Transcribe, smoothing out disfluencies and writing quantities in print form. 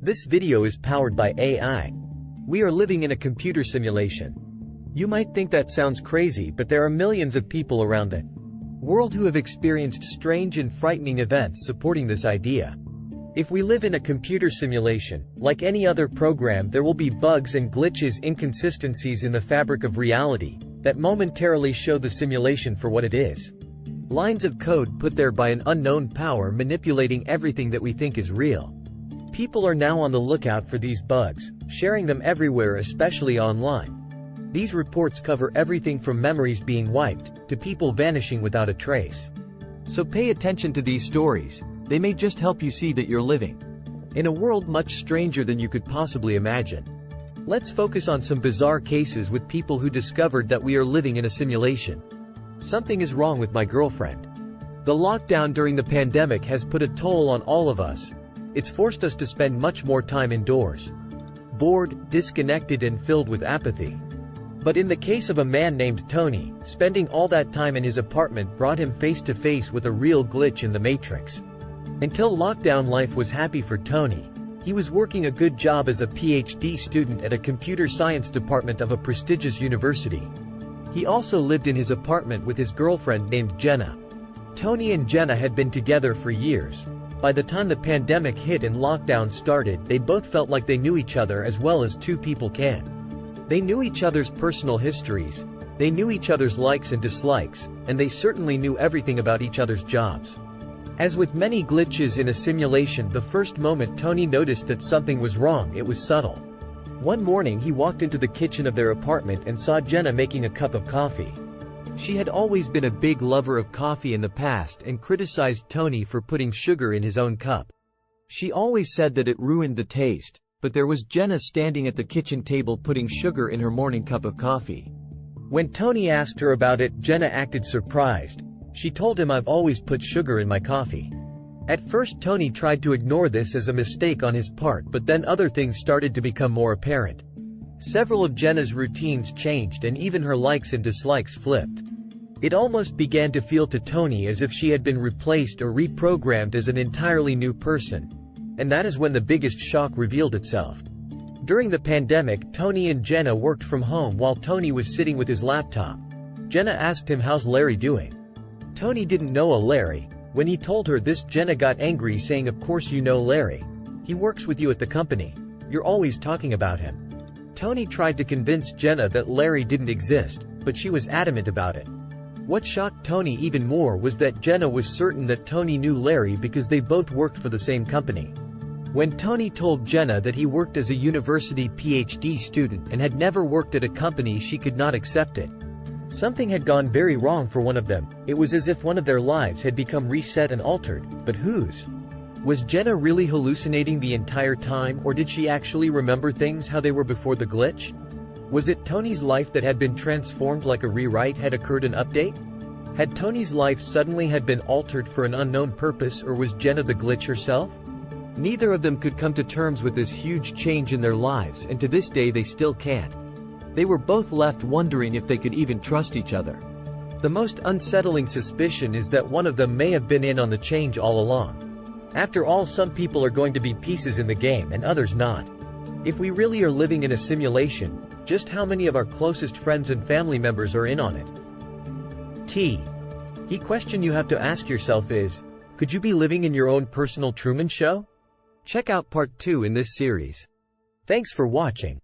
This video is powered by AI. We are living in a computer simulation. You might think that sounds crazy, but there are millions of people around the world who have experienced strange and frightening events supporting this idea. If we live in a computer simulation, like any other program, there will be bugs and glitches, inconsistencies in the fabric of reality, that momentarily show the simulation for what it is. Lines of code put there by an unknown power manipulating everything that we think is real. People are now on the lookout for these bugs, sharing them everywhere, especially online. These reports cover everything from memories being wiped, to people vanishing without a trace. So pay attention to these stories. They may just help you see that you're living in a world much stranger than you could possibly imagine. Let's focus on some bizarre cases with people who discovered that we are living in a simulation. Something is wrong with my girlfriend. The lockdown during the pandemic has put a toll on all of us. It's forced us to spend much more time indoors. Bored, disconnected, and filled with apathy. But in the case of a man named Tony, spending all that time in his apartment brought him face to face with a real glitch in the matrix. Until lockdown, life was happy for Tony. He was working a good job as a PhD student at a computer science department of a prestigious university. He also lived in his apartment with his girlfriend named Jenna. Tony and Jenna had been together for years. By the time the pandemic hit and lockdown started, they both felt like they knew each other as well as two people can. They knew each other's personal histories, they knew each other's likes and dislikes, and they certainly knew everything about each other's jobs. As with many glitches in a simulation, the first moment Tony noticed that something was wrong, it was subtle. One morning he walked into the kitchen of their apartment and saw Jenna making a cup of coffee. She had always been a big lover of coffee in the past and criticized Tony for putting sugar in his own cup. She always said that it ruined the taste, but there was Jenna standing at the kitchen table putting sugar in her morning cup of coffee. When Tony asked her about it, Jenna acted surprised. She told him, "I've always put sugar in my coffee." At first Tony tried to ignore this as a mistake on his part, but then other things started to become more apparent. Several of Jenna's routines changed and even her likes and dislikes flipped. It almost began to feel to Tony as if she had been replaced or reprogrammed as an entirely new person. And that is when the biggest shock revealed itself. During the pandemic, Tony and Jenna worked from home while Tony was sitting with his laptop. Jenna asked him, "How's Larry doing?" Tony didn't know a Larry. When he told her this, Jenna got angry, saying, "Of course you know Larry. He works with you at the company. You're always talking about him." Tony tried to convince Jenna that Larry didn't exist, but she was adamant about it. What shocked Tony even more was that Jenna was certain that Tony knew Larry because they both worked for the same company. When Tony told Jenna that he worked as a university PhD student and had never worked at a company, she could not accept it. Something had gone very wrong for one of them. It was as if one of their lives had become reset and altered, but whose? Was Jenna really hallucinating the entire time, or did she actually remember things how they were before the glitch? Was it Tony's life that had been transformed, like a rewrite had occurred, an update? Had Tony's life suddenly had been altered for an unknown purpose, or was Jenna the glitch herself? Neither of them could come to terms with this huge change in their lives, and to this day they still can't. They were both left wondering if they could even trust each other. The most unsettling suspicion is that one of them may have been in on the change all along. After all, some people are going to be pieces in the game and others not. If we really are living in a simulation, just how many of our closest friends and family members are in on it? The question you have to ask yourself is, could you be living in your own personal Truman Show? Check out part 2 in this series. Thanks for watching.